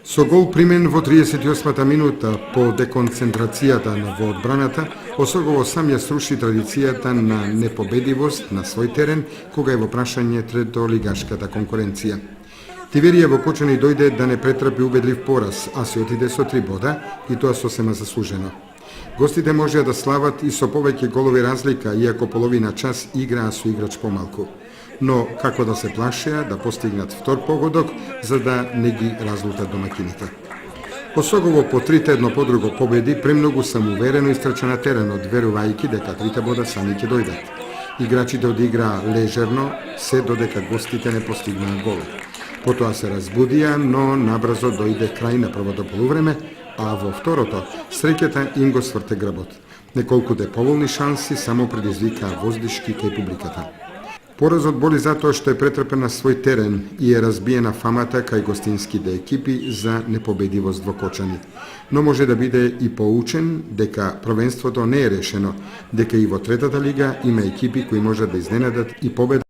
Со гол примен во 38-та минута по деконцентрацијата во одбраната, Осогово сам ја сруши традицијата на непобедивост на свој терен, кога е во прашање третолигашката конкуренција. Тиверија во Кочани дојде да не претрпи убедлив пораз, а се отиде со 3 бода и тоа сосема заслужено. Гостите можеа да слават и со повеќе голови разлика, иако половина час играа со играч помалку. Но како да се плашеа да постигнат втор погодок, за да не ги разлутат домакините. Осогово по 3 едно по друго победи премногу самоуверено истрча на теренот, верувајќи дека 3 бода сами ќе дојдат. Играчите одиграа лежерно, се додека гостите не постигнаа гол. Потоа се разбудија, но набрзо дојде крај на првото полувреме, а во второто среќата им го сврте грбот. Неколкуте поволни шанси само предизвикаа воздишки кај публиката. Поразот боли затоа што е претрпен на свој терен и е разбиена фамата кај гостинските екипи за непобедивост во Кочани. Но може да биде и поучен дека првенството не е решено, дека и во третата лига има екипи кои можат да изненадат и победат